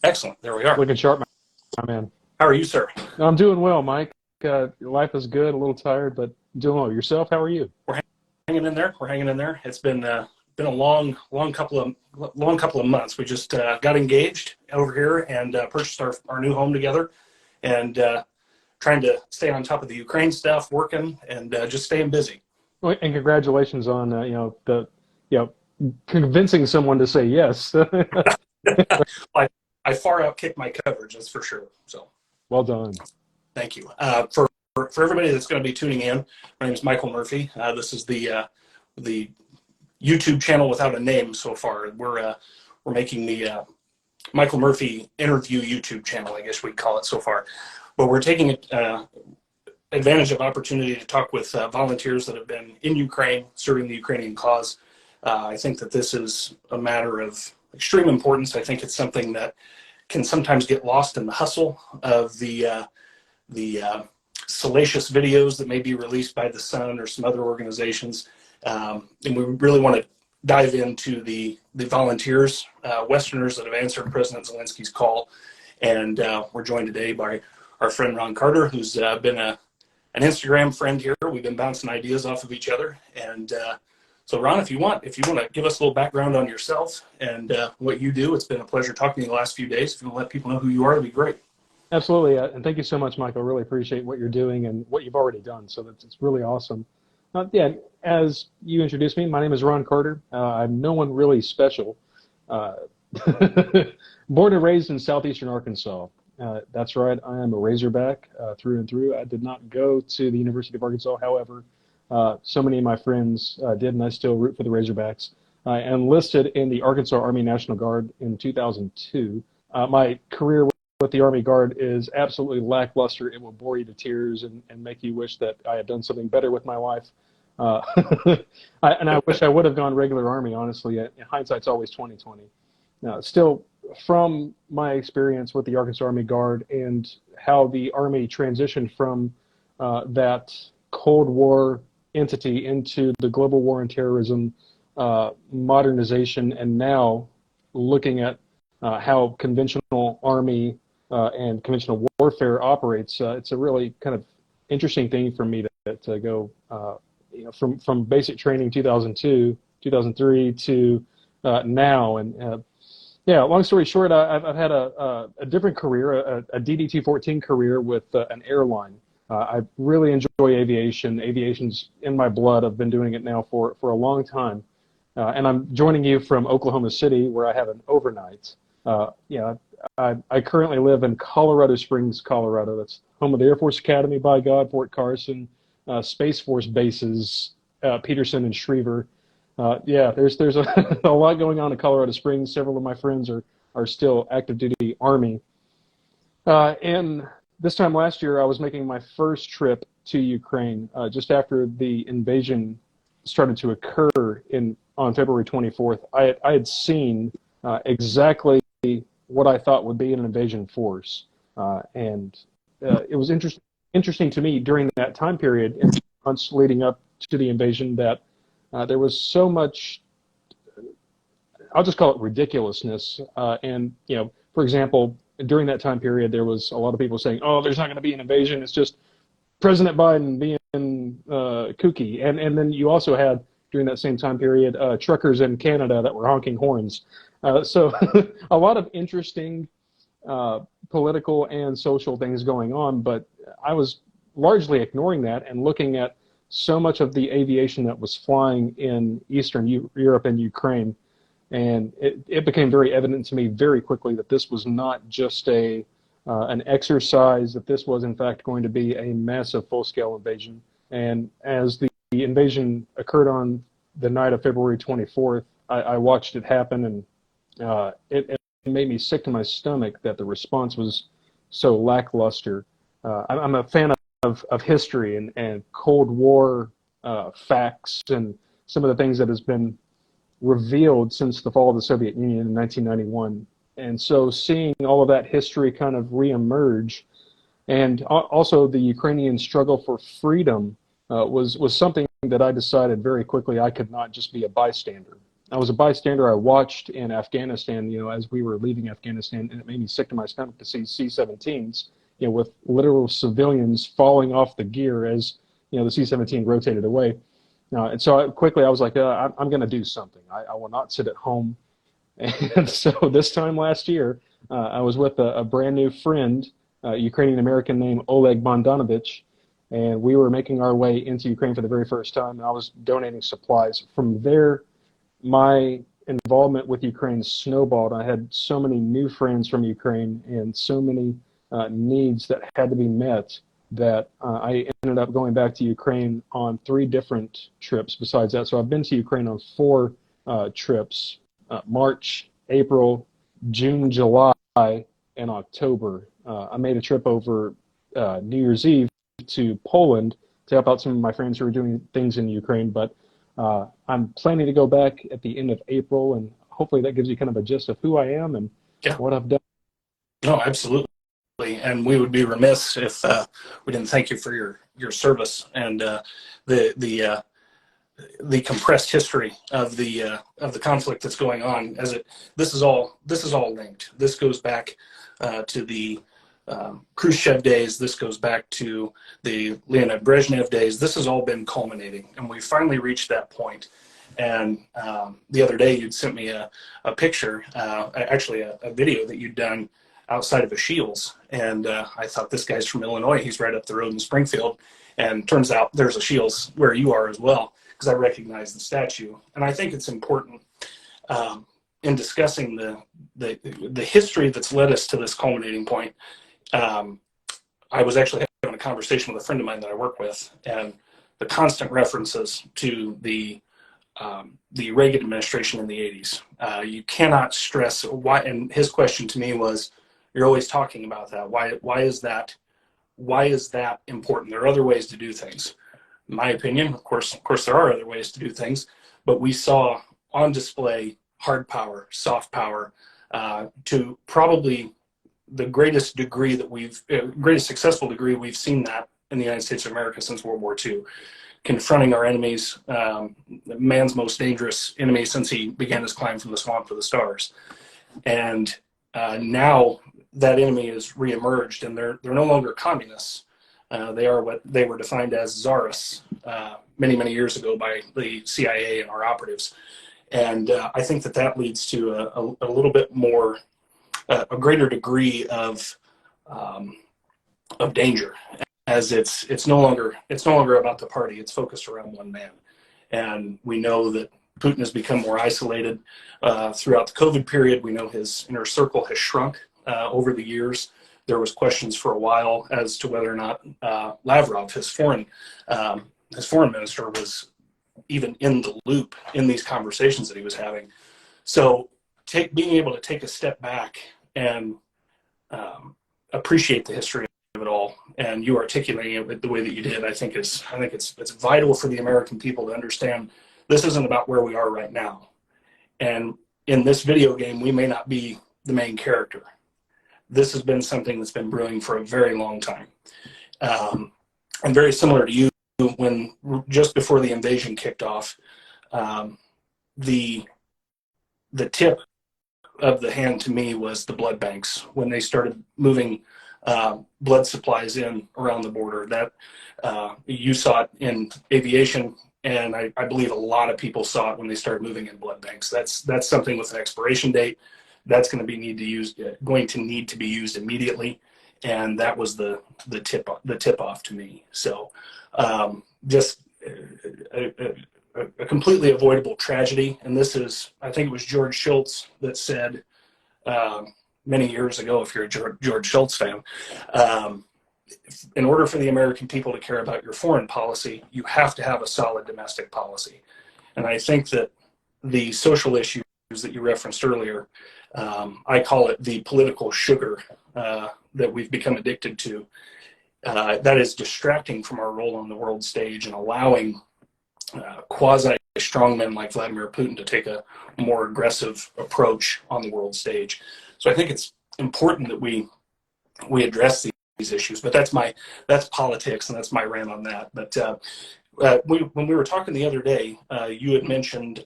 Excellent. There we are. Looking sharp, my man. How are you, sir? I'm doing well, Mike. Life is good. A little tired, but doing well. Yourself? How are you? We're hanging in there. We're hanging in there. It's been a long couple of months. We just got engaged over here and purchased our new home together, and trying to stay on top of the Ukraine stuff, working and just staying busy. Well, and congratulations on convincing someone to say yes. I far outkicked my coverage, that's for sure. So, well done. thank you. For everybody that's going to be tuning in, my name is Michael Murphy. This is the YouTube channel without a name so far. We're making the Michael Murphy interview YouTube channel, I guess we'd call it so far. But we're taking advantage of opportunity to talk with volunteers that have been in Ukraine, serving the Ukrainian cause. I think that this is a matter of extreme importance. I think it's something that can sometimes get lost in the hustle of the salacious videos that may be released by the Sun or some other organizations. And we really want to dive into the volunteers, Westerners that have answered President Zelensky's call. And we're joined today by our friend Ron Carter, who's been an Instagram friend here. We've been bouncing ideas off of each other. And so Ron, if you want to give us a little background on yourself and what you do, it's been a pleasure talking to you the last few days. If you want to let people know who you are, that'd be great. Absolutely, and thank you so much, Michael. I really appreciate what you're doing and what you've already done. So it's really awesome. As you introduced me, my name is Ron Carter. I'm no one really special. Born and raised in southeastern Arkansas. That's right, I am a Razorback through and through. I did not go to the University of Arkansas. However, so many of my friends did, and I still root for the Razorbacks. I enlisted in the Arkansas Army National Guard in 2002. My career with the Army Guard is absolutely lackluster. It will bore you to tears and make you wish that I had done something better with my life. I wish I would have gone regular Army, honestly. In hindsight's always 2020. Now, still, from my experience with the Arkansas Army Guard and how the Army transitioned from that Cold War entity into the global war on terrorism, modernization, and now looking at how conventional Army and conventional warfare operates, it's a really kind of interesting thing for me to go from basic training 2002, 2003 to now. And long story short, I've had a different career, a DD-214 career with an airline. I really enjoy aviation. Aviation's in my blood. I've been doing it now for a long time. And I'm joining you from Oklahoma City, where I have an overnight. I currently live in Colorado Springs, Colorado. That's home of the Air Force Academy, by God, Fort Carson, Space Force bases, Peterson and Schriever. There's a lot going on in Colorado Springs. Several of my friends are still active duty Army. And this time last year, I was making my first trip to Ukraine just after the invasion started to occur on February 24th. I had seen exactly what I thought would be an invasion force. And it was interesting to me during that time period, in the months leading up to the invasion, that there was so much, I'll just call it ridiculousness. For example, during that time period, there was a lot of people saying, oh, there's not going to be an invasion. It's just President Biden being kooky. And then you also had, during that same time period, truckers in Canada that were honking horns. So a lot of interesting political and social things going on, but I was largely ignoring that and looking at so much of the aviation that was flying in Eastern Europe and Ukraine. And it became very evident to me very quickly that this was not just an exercise, that this was in fact going to be a massive full-scale invasion. And as the invasion occurred on the night of February 24th, I watched it happen, and it made me sick to my stomach that the response was so lackluster. I'm a fan of history and Cold War facts and some of the things that has been revealed since the fall of the Soviet Union in 1991. And so seeing all of that history kind of reemerge, and also the Ukrainian struggle for freedom was something that I decided very quickly I could not just be a bystander. I was a bystander. I watched in Afghanistan, as we were leaving Afghanistan, and it made me sick to my stomach to see C-17s, with literal civilians falling off the gear as, the C-17 rotated away. And so quickly I was like, I'm going to do something. I will not sit at home. And so this time last year, I was with a brand new friend, Ukrainian American named Oleg Bondanovich, and we were making our way into Ukraine for the very first time. And I was donating supplies. From there, my involvement with Ukraine snowballed. I had so many new friends from Ukraine and so many needs that had to be met that I ended up going back to Ukraine on 3 different trips besides that. So I've been to Ukraine on 4 trips, March, April, June, July, and October. I made a trip over New Year's Eve to Poland to help out some of my friends who are doing things in Ukraine, but I'm planning to go back at the end of April, and hopefully that gives you kind of a gist of who I am and what I've done. No, absolutely. And we would be remiss if we didn't thank you for your service and the compressed history of the conflict that's going on. This is all linked. This goes back to the Khrushchev days. This goes back to the Leonid Brezhnev days. This has all been culminating, and we finally reached that point. And the other day, you'd sent me a picture, actually a video that you'd done outside of a Shields, and I thought, this guy's from Illinois. He's right up the road in Springfield, and turns out there's a Shields where you are as well, because I recognize the statue. And I think it's important in discussing the history that's led us to this culminating point. I was actually having a conversation with a friend of mine that I work with, and the constant references to the Reagan administration in the 80s. You cannot stress why, and his question to me was, you're always talking about that. Why is that important? There are other ways to do things. In my opinion, of course there are other ways to do things, but we saw on display hard power, soft power, to probably the greatest successful degree we've seen that in the United States of America since World War II. Confronting our enemies, man's most dangerous enemy since he began his climb from the swamp to the stars. And now that enemy is reemerged, and they're no longer communists. They are what they were defined as czarists many years ago by the CIA and our operatives. And I think that leads to a little bit more, a greater degree of danger, as it's no longer about the party. It's focused around one man. And we know that Putin has become more isolated throughout the COVID period. We know his inner circle has shrunk over the years. There was questions for a while as to whether or not Lavrov, his foreign minister, was even in the loop in these conversations that he was having. So being able to take a step back and appreciate the history of it all, and you articulating it the way that you did, I think it's vital for the American people to understand this isn't about where we are right now. And in this video game, we may not be the main character. This has been something that's been brewing for a very long time. And very similar to you, when just before the invasion kicked off, the tip of the hand to me was the blood banks. When they started moving blood supplies in around the border, that you saw it in aviation, and I believe a lot of people saw it when they started moving in blood banks. That's something with an expiration date that's going to need to be used immediately, and that was the tip off to me. So just a completely avoidable tragedy. And this is, I think it was George Shultz that said many years ago, if you're a George Shultz fan, in order for the American people to care about your foreign policy, you have to have a solid domestic policy. And I think that the social issues that you referenced earlier, I call it the political sugar that we've become addicted to, that is distracting from our role on the world stage and allowing quasi-strongmen like Vladimir Putin to take a more aggressive approach on the world stage. So I think it's important that we address these issues. But that's politics, and that's my rant on that. But when we were talking the other day, you had mentioned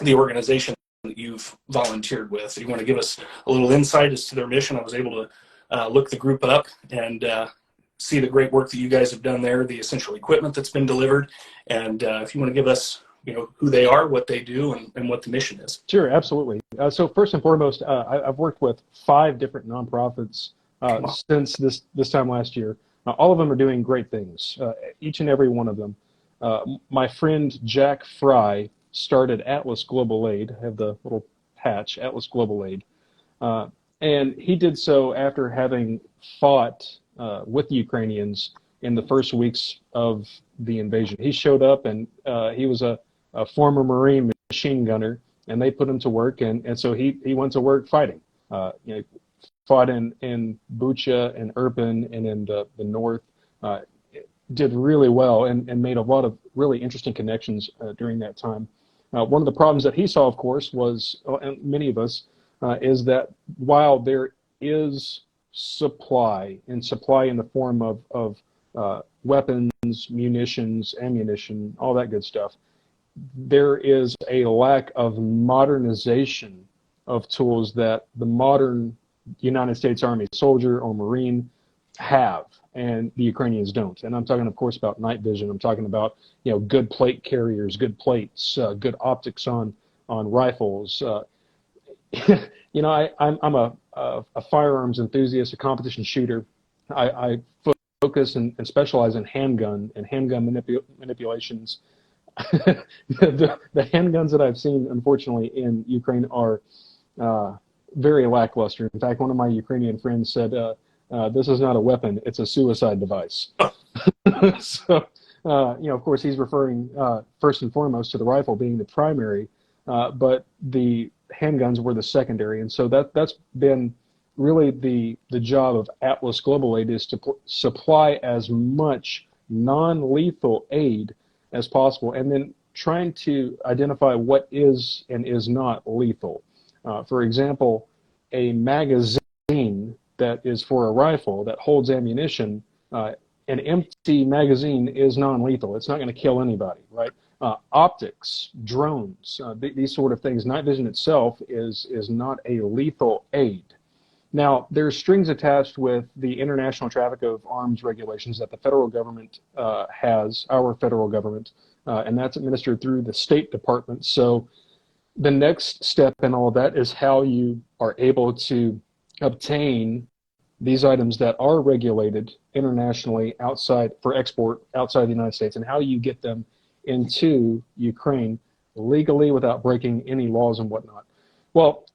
the organization that you've volunteered with. You want to give us a little insight as to their mission? I was able to look the group up and see the great work that you guys have done there, the essential equipment that's been delivered, and if you want to give us, who they are, what they do, and what the mission is. Sure, absolutely. So first and foremost, I've worked with 5 different nonprofits since this time last year. All of them are doing great things, each and every one of them. My friend Jack Fry started Atlas Global Aid. I have the little patch, Atlas Global Aid. And he did so after having fought with the Ukrainians in the first weeks of the invasion. He showed up, and he was a former Marine machine gunner, and they put him to work, and so he went to work fighting. Fought in Bucha and Irpin and in the north. Did really well and made a lot of really interesting connections during that time. One of the problems that he saw, of course, was, and many of us, is that while there is supply in the form of weapons, munitions, ammunition, all that good stuff, there is a lack of modernization of tools that the modern United States Army soldier or Marine have, and the Ukrainians don't. And I'm talking, of course, about night vision. I'm talking about, good plate carriers, good plates, good optics on rifles. I'm a firearms enthusiast, a competition shooter. I focus and specialize in handgun manipulations. The handguns that I've seen, unfortunately, in Ukraine are very lackluster. In fact, one of my Ukrainian friends said, this is not a weapon, it's a suicide device. So, of course, he's referring first and foremost to the rifle being the primary, but the handguns were the secondary. And so that's been really the job of Atlas Global Aid, is to supply as much non-lethal aid as possible, and then trying to identify what is and is not lethal. For example, a magazine that is for a rifle that holds ammunition, an empty magazine is non-lethal. It's not going to kill anybody, right? Optics, drones, these sort of things. Night vision itself is not a lethal aid. Now, there's strings attached with the international traffic of arms regulations that the federal government has, our federal government, and that's administered through the State Department. So the next step in all of that is how you are able to obtain these items that are regulated internationally for export outside the United States, and how you get them into Ukraine legally without breaking any laws and whatnot. Well,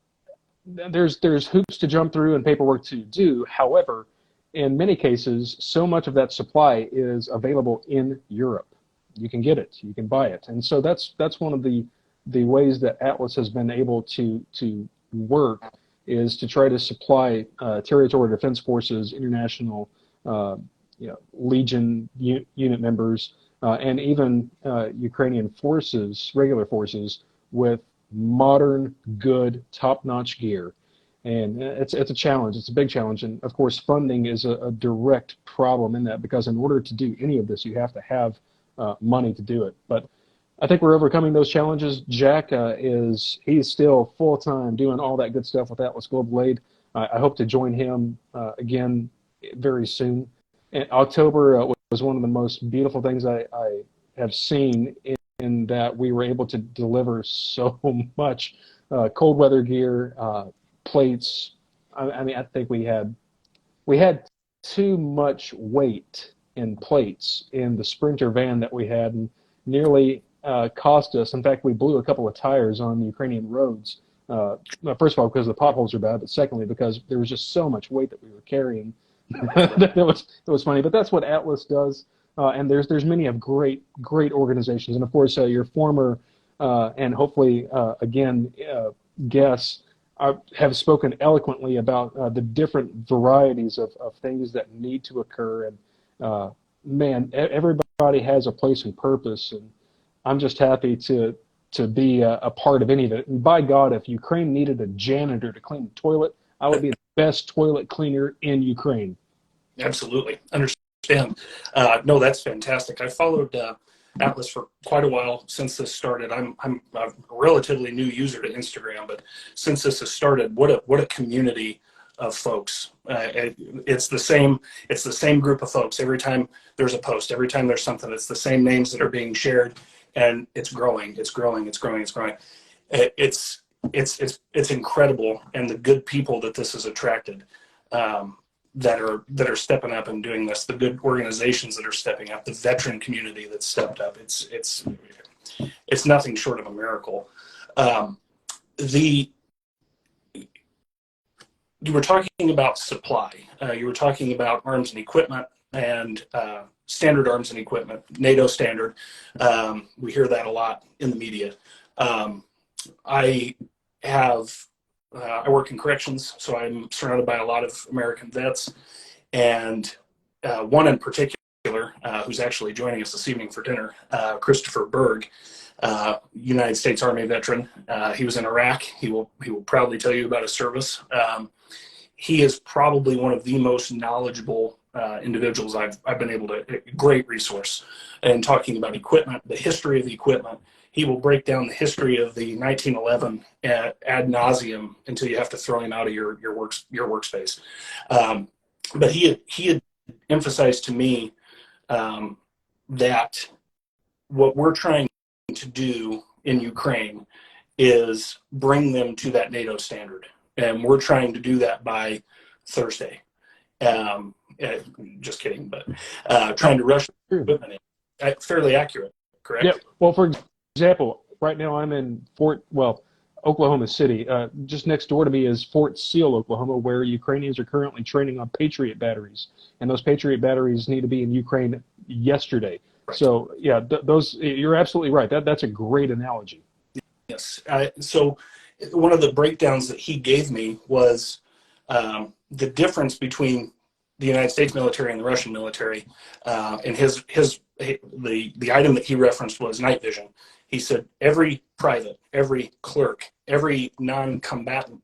there's hoops to jump through and paperwork to do. However, in many cases, so much of that supply is available in Europe. You can get it, you can buy it, and so that's one of the ways that Atlas has been able to work, is to try to supply territorial defense forces, international Legion unit members, and even Ukrainian forces, regular forces, with modern, good, top-notch gear. And it's a challenge. It's a big challenge. And, of course, funding is a direct problem in that, because in order to do any of this, you have to have money to do it. But I think we're overcoming those challenges. Jack he's still full-time doing all that good stuff with Atlas Global Aid. I hope to join him again very soon. And October was one of the most beautiful things I have seen, in that we were able to deliver so much cold weather gear, plates. I think we had too much weight in plates in the Sprinter van that we had, and nearly cost us. In fact, we blew a couple of tires on the Ukrainian roads. First of all, because the potholes are bad, but secondly, because there was just so much weight that we were carrying. that was funny, but that's what Atlas does. And there's many of great organizations, and of course your former and hopefully again guests have spoken eloquently about the different varieties of things that need to occur. And man, everybody has a place and purpose, and I'm just happy to be a part of any of it. And by God, if Ukraine needed a janitor to clean the toilet, I would be the best toilet cleaner in Ukraine. Absolutely. Understand. No, that's fantastic. I followed Atlas for quite a while since this started. I'm a relatively new user to Instagram, but since this has started, what a community of folks. It's the same group of folks. Every time there's a post, every time there's something, it's the same names that are being shared, and it's growing. It's growing. It's growing. It's growing. It's incredible, and the good people that this has attracted. That are stepping up and doing this, the good organizations that are stepping up, the veteran community that's stepped up. It's nothing short of a miracle. You were talking about supply. You were talking about arms and equipment and standard arms and equipment, NATO standard. We hear that a lot in the media. I work in corrections, so I'm surrounded by a lot of American vets, and one in particular, who's actually joining us this evening for dinner, Christopher Berg, United States Army veteran. He was in Iraq. He will proudly tell you about his service. He is probably one of the most knowledgeable individuals I've been able to, great resource in talking about equipment, the history of the equipment. He will break down the history of the 1911 ad nauseum until you have to throw him out of your workspace. But he had emphasized to me that what we're trying to do in Ukraine is bring them to that NATO standard, and we're trying to do that by Thursday. Just kidding, but trying to rush equipment in. Fairly accurate, correct? Yeah. Well, for example, right now I'm in Oklahoma City. Just next door to me is Fort Seal, Oklahoma, where Ukrainians are currently training on Patriot batteries, and those Patriot batteries need to be in Ukraine yesterday. Right. So yeah, those, you're absolutely right. That's a great analogy. Yes. So one of the breakdowns that he gave me was the difference between the United States military and the Russian military, and the item that he referenced was night vision. He said every private, every clerk, every non-combatant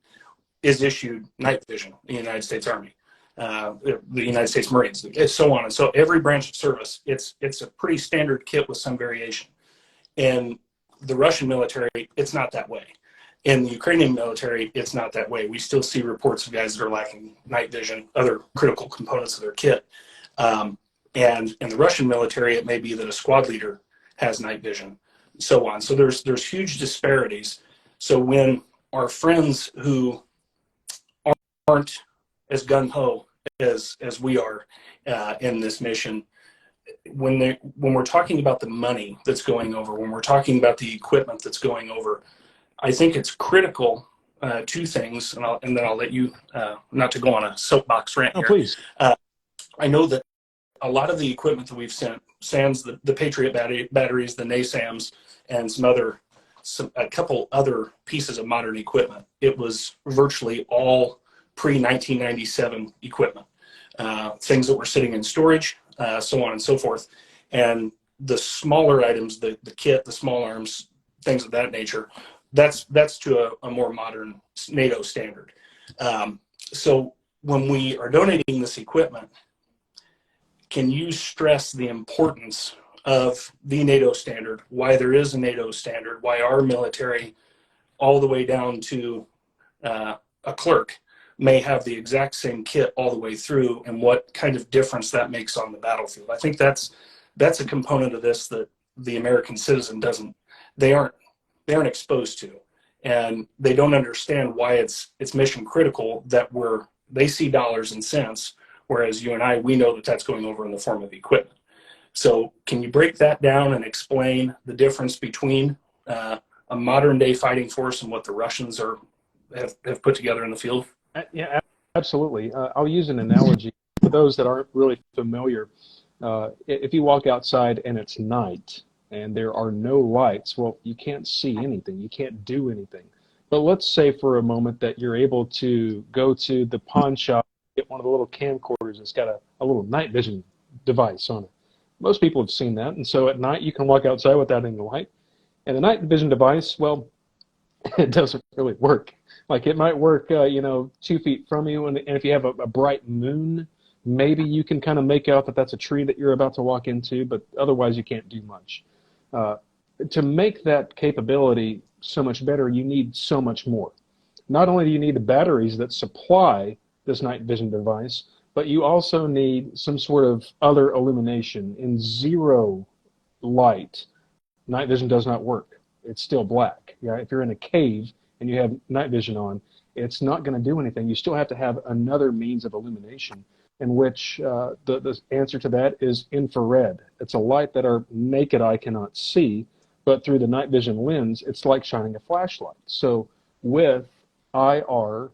is issued night vision in the United States Army, the United States Marines, and so on. And so every branch of service, it's a pretty standard kit with some variation. In the Russian military, it's not that way. In the Ukrainian military, it's not that way. We still see reports of guys that are lacking night vision, other critical components of their kit. And in the Russian military, it may be that a squad leader has night vision, so on. So there's huge disparities. So when our friends who aren't as gung-ho as we are in this mission, when we're talking about the money that's going over, when we're talking about the equipment that's going over, I think it's critical, two things, and then I'll let you, not to go on a soapbox rant here. Please. I know that a lot of the equipment that we've sent, sans the Patriot batteries, the NASAMs, and a couple other pieces of modern equipment, it was virtually all pre-1997 equipment, things that were sitting in storage, so on and so forth. And the smaller items, the kit, the small arms, things of that nature, that's to a more modern NATO standard. So when we are donating this equipment, can you stress the importance of the NATO standard, why there is a NATO standard, why our military, all the way down to a clerk, may have the exact same kit all the way through, and what kind of difference that makes on the battlefield? I think that's a component of this that the American citizen they aren't exposed to, and they don't understand why it's mission critical that they see dollars and cents, whereas you and I, we know that that's going over in the form of equipment. So can you break that down and explain the difference between a modern day fighting force and what the Russians have put together in the field? Yeah, absolutely. I'll use an analogy for those that aren't really familiar. If you walk outside and it's night and there are no lights, well, you can't see anything. You can't do anything. But let's say for a moment that you're able to go to the pawn shop, get one of the little camcorders that's got a little night vision device on it. Most people have seen that. And so at night, you can walk outside without any light. And the night vision device, well, it doesn't really work. Like it might work, 2 feet from you. And if you have a bright moon, maybe you can kind of make out that that's a tree that you're about to walk into, but otherwise you can't do much. Uh, to make that capability so much better, you need so much more. Not only do you need the batteries that supply this night vision device, but you also need some sort of other illumination. In zero light, night vision does not work. It's still black. Yeah, if you're in a cave and you have night vision on, it's not going to do anything. You still have to have another means of illumination, in which the answer to that is infrared. It's a light that our naked eye cannot see, but through the night vision lens, it's like shining a flashlight. So with IR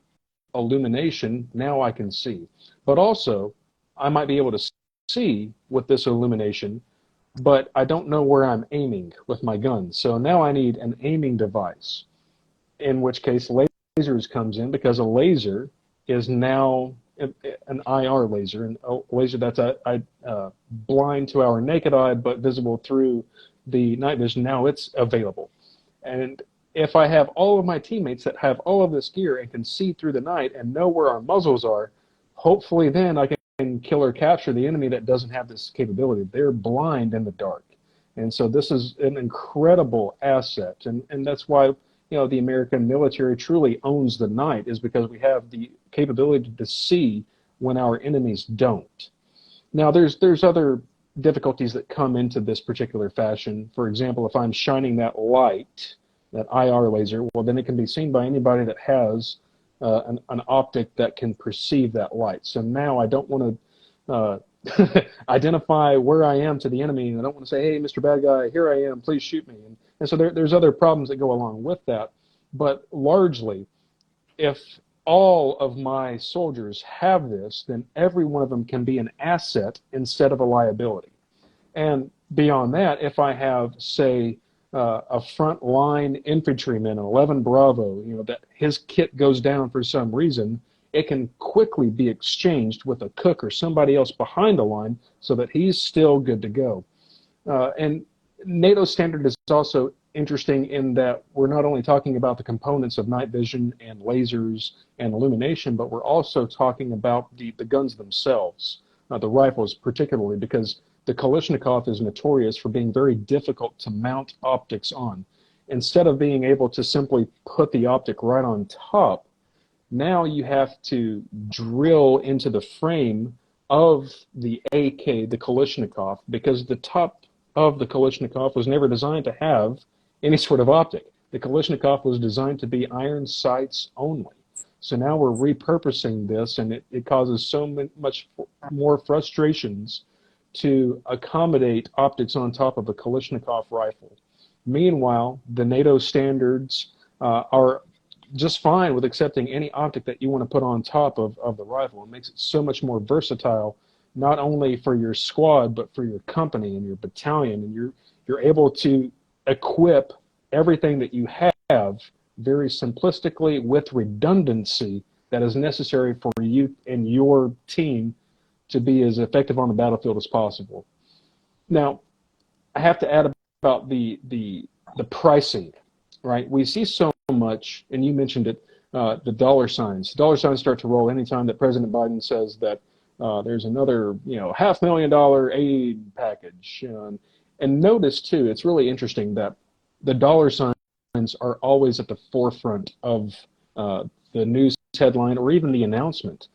illumination, now I can see. But also, I might be able to see with this illumination, but I don't know where I'm aiming with my gun. So now I need an aiming device, in which case lasers comes in, because a laser is now an IR laser, and a laser that's blind to our naked eye but visible through the night vision. Now it's available. And if I have all of my teammates that have all of this gear and can see through the night and know where our muzzles are, hopefully then I can kill or capture the enemy that doesn't have this capability. They're blind in the dark. And so this is an incredible asset. And that's why the American military truly owns the night, is because we have the capability to see when our enemies don't. Now, there's other difficulties that come into this particular fashion. For example, if I'm shining that light, that IR laser, well, then it can be seen by anybody that has an optic that can perceive that light. So now I don't want to identify where I am to the enemy, and I don't want to say, hey, Mr. Bad Guy, here I am, please shoot me. And so there's other problems that go along with that. But largely, if all of my soldiers have this, then every one of them can be an asset instead of a liability. And beyond that, if I have, say, a frontline infantryman, an 11 Bravo, that his kit goes down for some reason, it can quickly be exchanged with a cook or somebody else behind the line so that he's still good to go. And NATO standard is also interesting in that we're not only talking about the components of night vision and lasers and illumination, but we're also talking about the guns themselves, the rifles particularly, because the Kalashnikov is notorious for being very difficult to mount optics on. Instead of being able to simply put the optic right on top, now you have to drill into the frame of the AK, the Kalashnikov, because the top of the Kalashnikov was never designed to have any sort of optic. The Kalashnikov was designed to be iron sights only. So now we're repurposing this, and it causes so much more frustrations to accommodate optics on top of a Kalashnikov rifle. Meanwhile, the NATO standards are just fine with accepting any optic that you want to put on top of the rifle. It makes it so much more versatile, not only for your squad, but for your company and your battalion. And you're able to equip everything that you have very simplistically with redundancy that is necessary for you and your team to be as effective on the battlefield as possible. Now, I have to add about the pricing, right? We see so much, and you mentioned it, the dollar signs. Dollar signs start to roll anytime that President Biden says that there's another, $500,000 aid package. And notice too, it's really interesting that the dollar signs are always at the forefront of the news headline or even the announcement.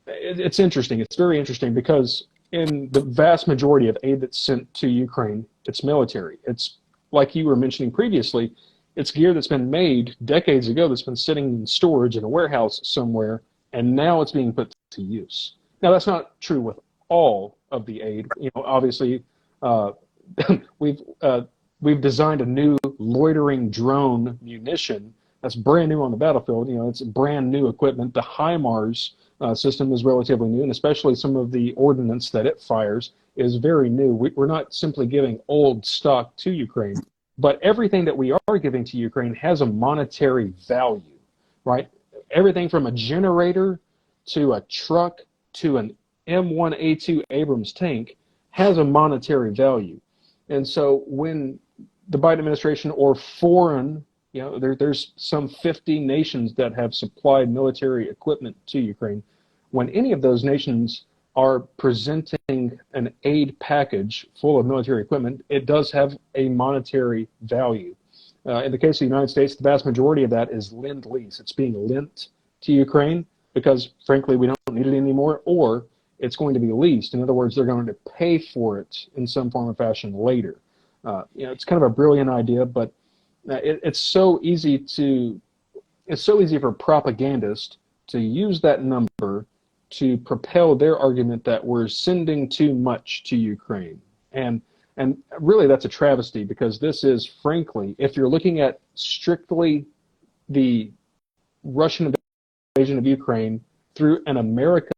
It's interesting. It's very interesting because in the vast majority of aid that's sent to Ukraine, it's military. It's like you were mentioning previously, it's gear that's been made decades ago that's been sitting in storage in a warehouse somewhere, and now it's being put to use. Now, that's not true with all of the aid. Obviously, we've designed a new loitering drone munition that's brand new on the battlefield. It's brand new equipment. The HIMARS system is relatively new, and especially some of the ordnance that it fires is very new. We're not simply giving old stock to Ukraine, but everything that we are giving to Ukraine has a monetary value, right? Everything from a generator to a truck to an M1A2 Abrams tank has a monetary value. And so when the Biden administration or foreign, there's some 50 nations that have supplied military equipment to Ukraine. When any of those nations are presenting an aid package full of military equipment, it does have a monetary value. In the case of the United States, the vast majority of that is lend-lease. It's being lent to Ukraine because, frankly, we don't need it anymore, or it's going to be leased. In other words, they're going to pay for it in some form or fashion later. It's kind of a brilliant idea, but it's so easy for propagandists to use that number to propel their argument that we're sending too much to Ukraine. And really that's a travesty, because this is, frankly, if you're looking at strictly the Russian invasion of Ukraine through an America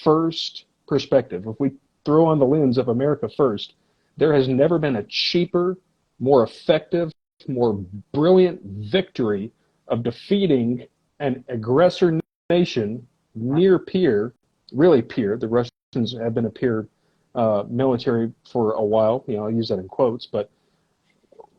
first perspective, if we throw on the lens of America first, there has never been a cheaper, more effective, more brilliant victory of defeating an aggressor nation near peer, really peer. The Russians have been a peer military for a while. I use that in quotes, but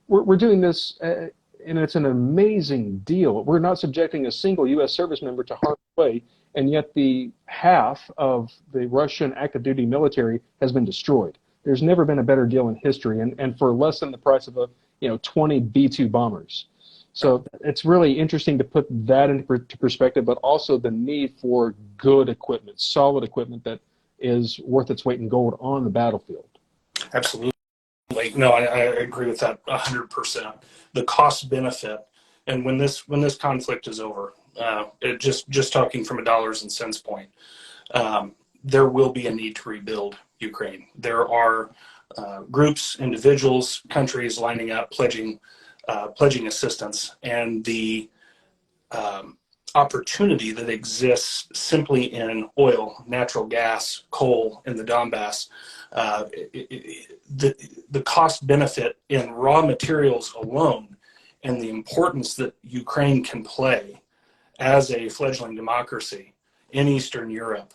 we're doing this, and it's an amazing deal. We're not subjecting a single U.S. service member to harm's way, and yet the half of the Russian active duty military has been destroyed. There's never been a better deal in history, and for less than the price of 20 B-2 bombers. So it's really interesting to put that into perspective, but also the need for good equipment, solid equipment that is worth its weight in gold on the battlefield. Absolutely. No, I agree with that 100%. The cost benefit, and when this conflict is over, just talking from a dollars and cents point, there will be a need to rebuild Ukraine. There are groups, individuals, countries lining up, pledging assistance, and the opportunity that exists simply in oil, natural gas, coal in the Donbass, the cost benefit in raw materials alone, and the importance that Ukraine can play as a fledgling democracy in Eastern Europe,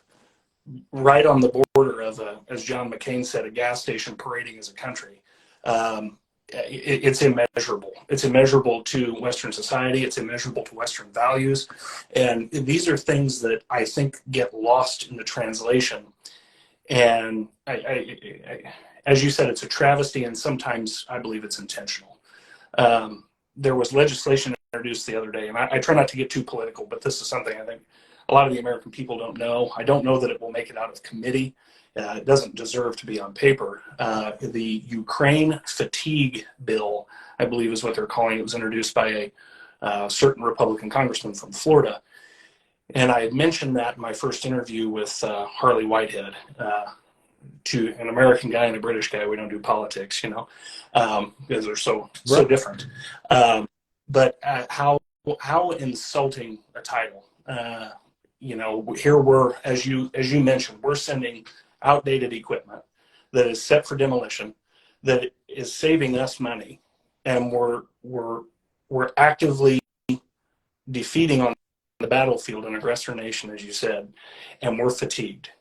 right on the border of, as John McCain said, a gas station parading as a country. It's immeasurable. It's immeasurable to Western society. It's immeasurable to Western values. And these are things that I think get lost in the translation. And as you said, it's a travesty, and sometimes I believe it's intentional. There was legislation introduced the other day, and I try not to get too political, but this is something I think a lot of the American people don't know. I don't know that it will make it out of committee. It doesn't deserve to be on paper. The Ukraine fatigue bill, I believe is what they're calling it, was introduced by a certain Republican congressman from Florida. And I had mentioned that in my first interview with Harley Whitehead, to an American guy and a British guy. We don't do politics, because they're so different. But how insulting a title. Here we're, as you mentioned, we're sending outdated equipment that is set for demolition, that is saving us money, and we're actively defeating on the battlefield an aggressor nation, as you said, and we're fatigued.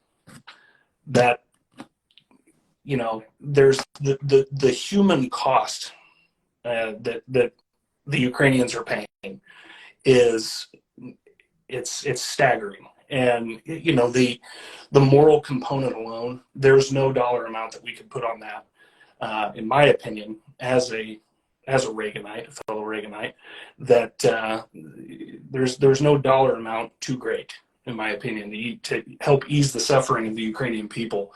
That there's the human cost that the Ukrainians are paying is it's staggering. And the moral component alone, there's no dollar amount that we could put on that, in my opinion, as a Reaganite, a fellow Reaganite, that there's no dollar amount too great, in my opinion, to help ease the suffering of the Ukrainian people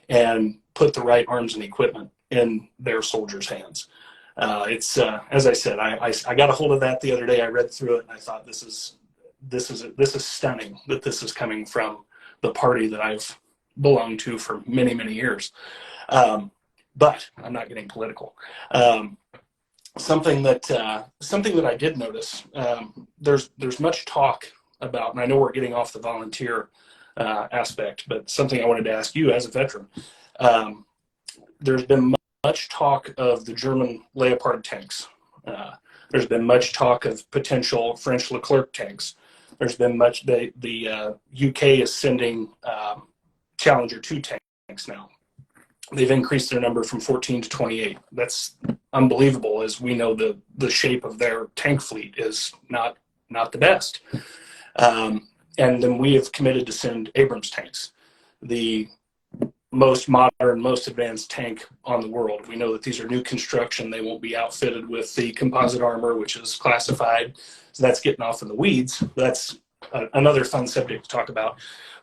and put the right arms and equipment in their soldiers' hands. It's as I said, I got a hold of that the other day. I read through it and I thought this is stunning that this is coming from the party that I've belonged to for many, many years. But I'm not getting political. Something that I did notice, there's much talk about, and I know we're getting off the volunteer aspect, but something I wanted to ask you as a veteran. There's been much talk of the German Leopard tanks. There's been much talk of potential French Leclerc tanks. There's been much, the UK is sending Challenger 2 tanks now. They've increased their number from 14 to 28. That's unbelievable, as we know the shape of their tank fleet is not the best. And then we have committed to send Abrams tanks. The most modern, most advanced tank on the world. We know that these are new construction. They won't be outfitted with the composite armor, which is classified. So that's getting off in the weeds. That's another fun subject to talk about.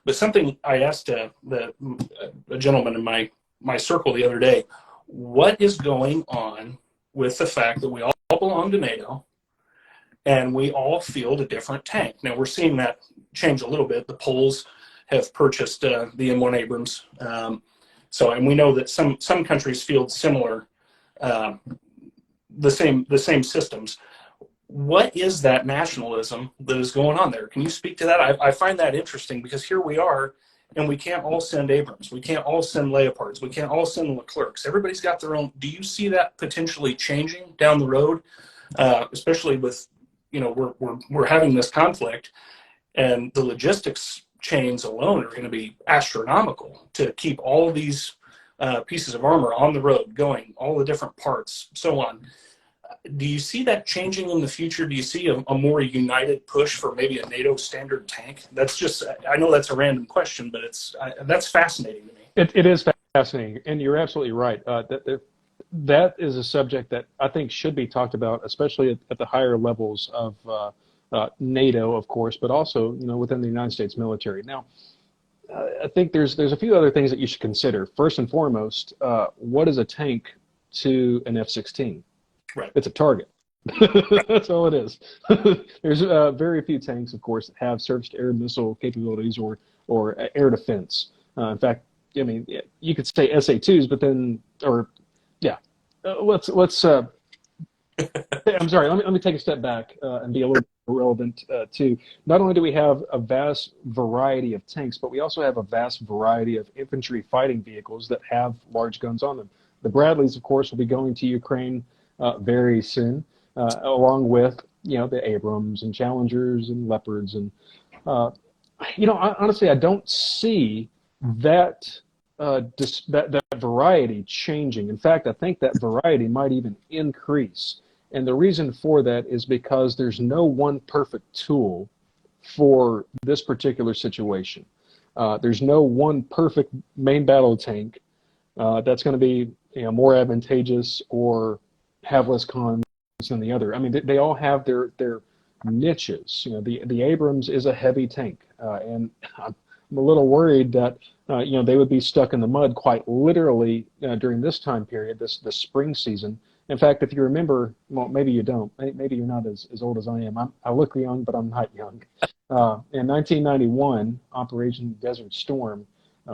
But something I asked a gentleman in my circle the other day, what is going on with the fact that we all belong to NATO and we all field a different tank? Now we're seeing that change a little bit. The Poles have purchased the M1 Abrams. And we know that some countries field similar, the same systems. What is that nationalism that is going on there? Can you speak to that? I find that interesting because here we are, and we can't all send Abrams. We can't all send Leopards. We can't all send Leclercs. Everybody's got their own. Do you see that potentially changing down the road, especially with, we're having this conflict, and the logistics chains alone are going to be astronomical to keep all of these pieces of armor on the road going, all the different parts, so on. Do you see that changing in the future? Do you see a more united push for maybe a NATO standard tank? That's just, I know that's a random question, but that's fascinating to me. It is fascinating, and you're absolutely right. That is a subject that I think should be talked about, especially at the higher levels of NATO, of course, but also within the United States military. Now, I think there's a few other things that you should consider. First and foremost, what is a tank to an F-16? Right. It's a target. That's all it is. There's very few tanks, of course, that have surface-to-air missile capabilities or air defense. In fact, I mean, you could say SA-2s, but then, let's. I'm sorry. Let me take a step back and be a little more relevant too. Not only do we have a vast variety of tanks, but we also have a vast variety of infantry fighting vehicles that have large guns on them. The Bradleys, of course, will be going to Ukraine very soon, along with the Abrams and Challengers and Leopards, and honestly, I don't see that that variety changing. In fact, I think that variety might even increase, and the reason for that is because there's no one perfect tool for this particular situation. There's no one perfect main battle tank that's going to be more advantageous or have less cons than the other. I mean, they all have their niches. The Abrams is a heavy tank, and I'm a little worried that they would be stuck in the mud quite literally during this time period, this spring season. In fact, if you remember, well, maybe you don't. Maybe you're not as old as I am. I look young, but I'm not young. In 1991, Operation Desert Storm,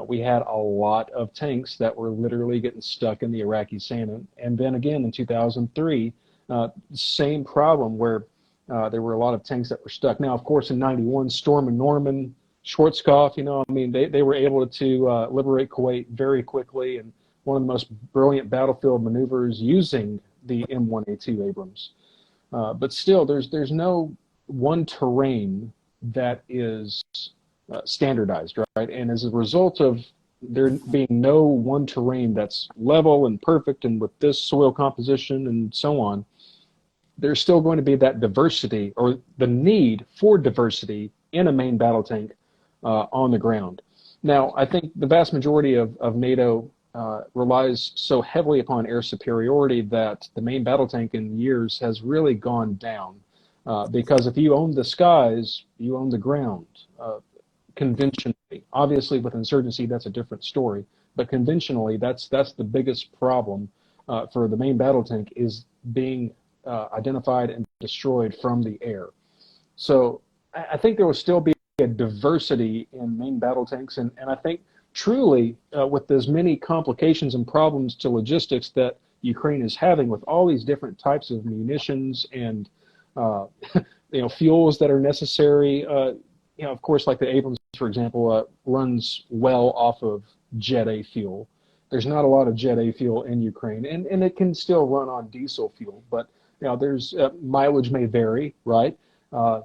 we had a lot of tanks that were literally getting stuck in the Iraqi sand. And then again in 2003, same problem where there were a lot of tanks that were stuck. Now, of course, in 91, Storm and Norman, Schwarzkopf, they were able to liberate Kuwait very quickly, and one of the most brilliant battlefield maneuvers using the M1A2 Abrams. But still, there's no one terrain that is standardized, right? And as a result of there being no one terrain that's level and perfect and with this soil composition and so on, there's still going to be that diversity or the need for diversity in a main battle tank on the ground. Now, I think the vast majority of NATO relies so heavily upon air superiority that the main battle tank in years has really gone down. Because if you own the skies, you own the ground. Conventionally, obviously with insurgency, that's a different story. But conventionally, that's the biggest problem for the main battle tank is being identified and destroyed from the air. So I think there will still be a diversity in main battle tanks, and I think truly with as many complications and problems to logistics that Ukraine is having with all these different types of munitions and fuels that are necessary, of course, like the Abrams, for example, runs well off of Jet A fuel. There's not a lot of Jet A fuel in Ukraine, and it can still run on diesel fuel, but there's mileage may vary, right?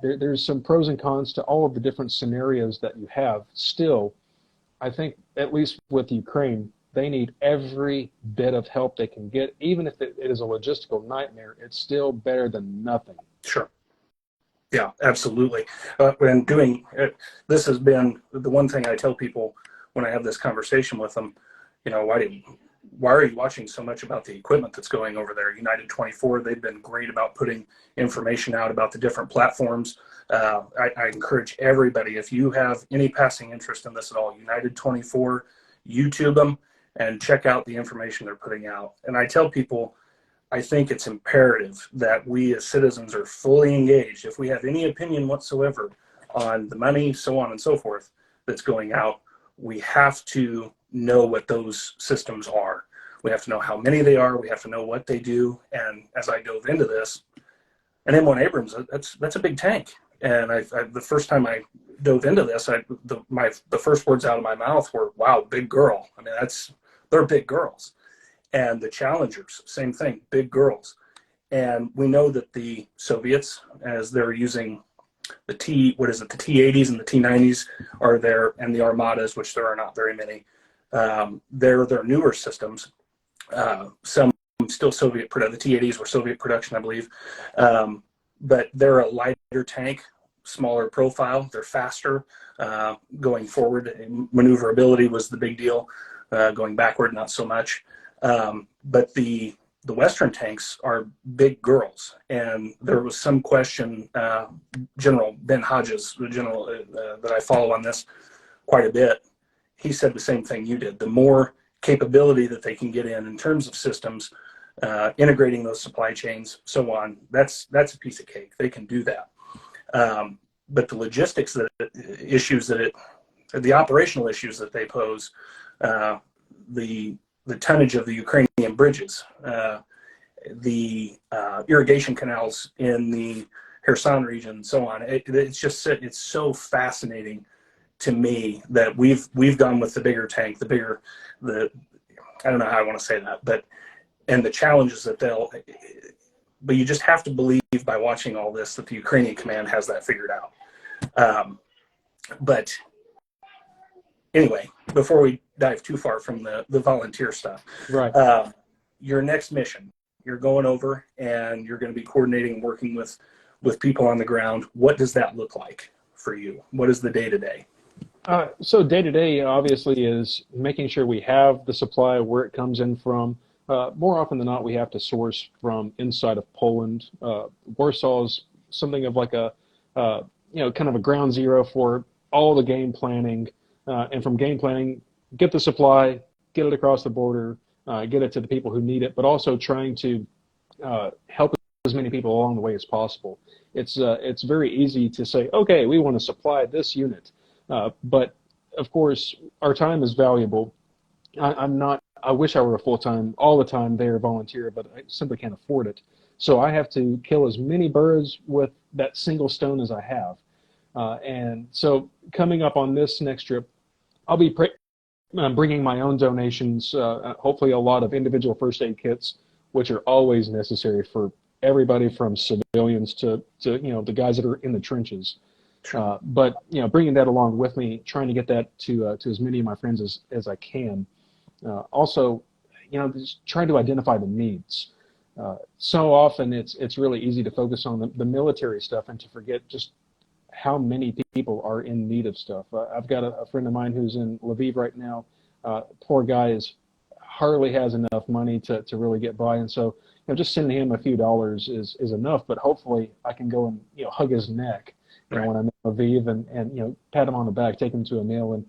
There's some pros and cons to all of the different scenarios that you have. Still, I think, at least with Ukraine, they need every bit of help they can get. Even if it is a logistical nightmare, it's still better than nothing. Sure. Yeah, absolutely. When doing this has been the one thing I tell people when I have this conversation with them. why are you watching so much about the equipment that's going over there? United 24, they've been great about putting information out about the different platforms. I encourage everybody, if you have any passing interest in this at all, United 24, YouTube them and check out the information they're putting out. And I tell people, I think it's imperative that we as citizens are fully engaged. If we have any opinion whatsoever on the money, so on and so forth, that's going out, we have to know what those systems are. We have to know how many they are. We have to know what they do. And as I dove into this, an M1 Abrams, that's a big tank. And the first time I dove into this, the first words out of my mouth were, "Wow, big girl." I mean, they're big girls. And the Challengers, same thing, big girls. And we know that the Soviets, as they're using the T-80s and the T-90s are there, and the Armadas, which there are not very many. They're their newer systems. Some still Soviet production. The T-80s were Soviet production, I believe. But they're a lighter tank, smaller profile. They're faster going forward. Maneuverability was the big deal. Going backward, not so much. But the Western tanks are big girls, and there was some question. General Ben Hodges, the general that I follow on this quite a bit, he said the same thing you did. The more capability that they can get in terms of systems, integrating those supply chains, so on, that's a piece of cake. They can do that. But the logistics the operational issues that they pose, the tonnage of the Ukrainian bridges, the irrigation canals in the Kherson region, and so on. It's so fascinating to me that we've gone with the bigger tank, I don't know how I want to say that, and the challenges that but you just have to believe by watching all this that the Ukrainian command has that figured out. But anyway, before we dive too far from the volunteer stuff, Right. Your next mission, you're going over and you're going to be coordinating and working with people on the ground. What does that look like for you? What is the day-to-day? So day-to-day, obviously, is making sure we have the supply where it comes in from. More often than not, we have to source from inside of Poland. Warsaw is something of like a, kind of a ground zero for all the game planning. And from game planning, get the supply, get it across the border, get it to the people who need it, but also trying to help as many people along the way as possible. It's very easy to say, okay, we want to supply this unit. But of course, our time is valuable. I wish I were a full-time, all the time there volunteer, but I simply can't afford it. So I have to kill as many birds with that single stone as I have. And so coming up on this next trip, I'll be bringing my own donations, hopefully a lot of individual first aid kits, which are always necessary for everybody from civilians to the guys that are in the trenches. But bringing that along with me, trying to get that to as many of my friends as I can. Also, just trying to identify the needs. So often it's really easy to focus on the military stuff and to forget just how many people are in need of stuff. I've got a friend of mine who's in Lviv right now. Poor guy hardly has enough money to really get by, and so just sending him a few dollars is enough. But hopefully, I can go and hug his neck when I'm in Lviv and pat him on the back, take him to a meal, and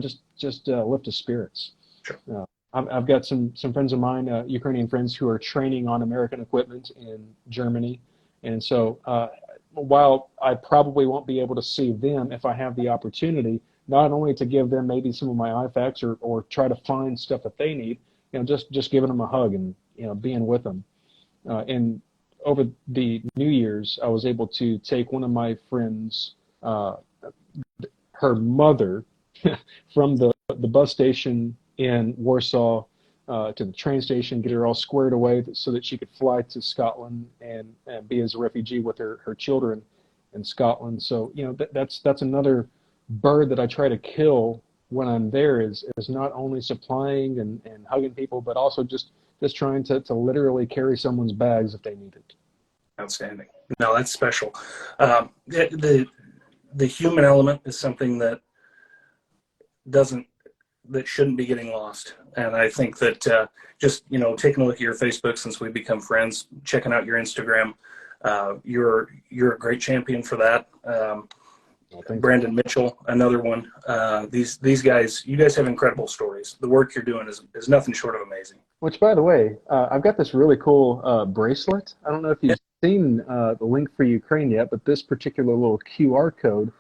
just lift his spirits. Sure. I've got some friends of mine, Ukrainian friends, who are training on American equipment in Germany, and so while I probably won't be able to see them, if I have the opportunity, not only to give them maybe some of my IFACs or try to find stuff that they need, just giving them a hug and being with them. And over the New Year's, I was able to take one of my friends, her mother, from the bus station in Warsaw to the train station, get her all squared away so that she could fly to Scotland and be as a refugee with her children in Scotland. So that's another bird that I try to kill when I'm there is not only supplying and hugging people, but also just trying to literally carry someone's bags if they need it. Outstanding. No, that's special. The human element is something that doesn't that shouldn't be getting lost. And I think that just, taking a look at your Facebook since we've become friends, checking out your Instagram, you're a great champion for that. Brandon Mitchell, another one. These guys, you guys have incredible stories. The work you're doing is nothing short of amazing. Which, by the way, I've got this really cool bracelet. I don't know if you've seen the link for Ukraine yet, but this particular little QR code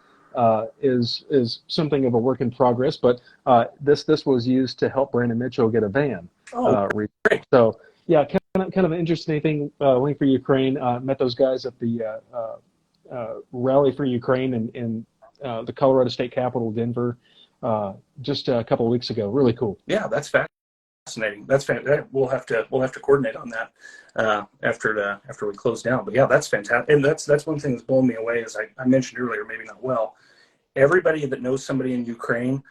is something of a work in progress. But this was used to help Brandon Mitchell get a van. Great. So yeah, kind of an interesting thing. Link for Ukraine. Met those guys at the rally for Ukraine in the Colorado State Capitol, Denver, just a couple of weeks ago. Really cool. Yeah, that's fascinating. That's fantastic. We'll have to coordinate on that after we close down. But yeah, that's fantastic. And that's one thing that's blown me away, as I mentioned earlier, maybe not well. Everybody that knows somebody in Ukraine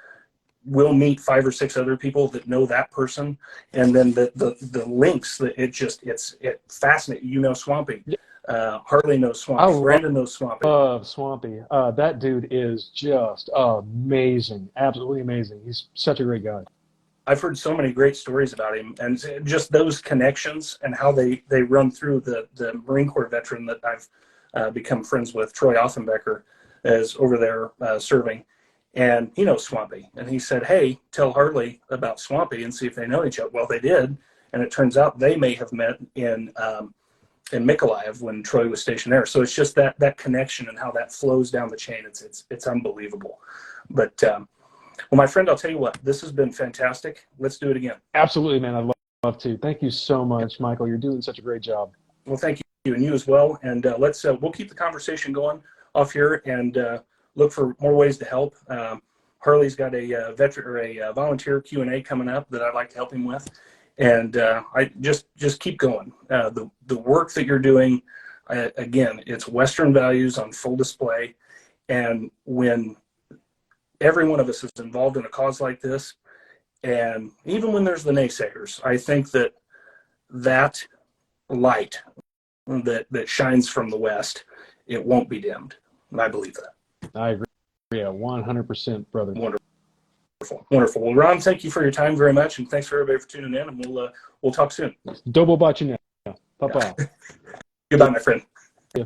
will meet 5 or 6 other people that know that person, and then the links that it fascinating. Swampy. Harley knows Swampy. Brandon knows Swampy. Swampy. That dude is just amazing. Absolutely amazing. He's such a great guy. I've heard so many great stories about him, and just those connections and how they run through the Marine Corps veteran that I've become friends with, Troy Offenbecker, is over there serving, and he knows Swampy. And he said, "Hey, tell Harley about Swampy and see if they know each other." Well, they did, and it turns out they may have met in Mykolaiv when Troy was stationed there. So it's just that connection and how that flows down the chain. It's unbelievable. But well, my friend, I'll tell you what, this has been fantastic. Let's do it again. Absolutely, man. I'd love to. Thank you so much, Michael. You're doing such a great job. Well, thank you, and you as well. And we'll keep the conversation going off here and look for more ways to help. Harley's got a veteran or a volunteer Q&A coming up that I'd like to help him with. And I just keep going. The work that you're doing, again, it's Western values on full display. And when every one of us is involved in a cause like this, and even when there's the naysayers, I think that light that shines from the West, it won't be dimmed. And I believe that. I agree. Yeah, 100%, brother. Wonderful. Well, Ron, thank you for your time very much, and thanks for everybody for tuning in, and we'll talk soon. Double botching now. Papa. Goodbye, my friend. Yeah.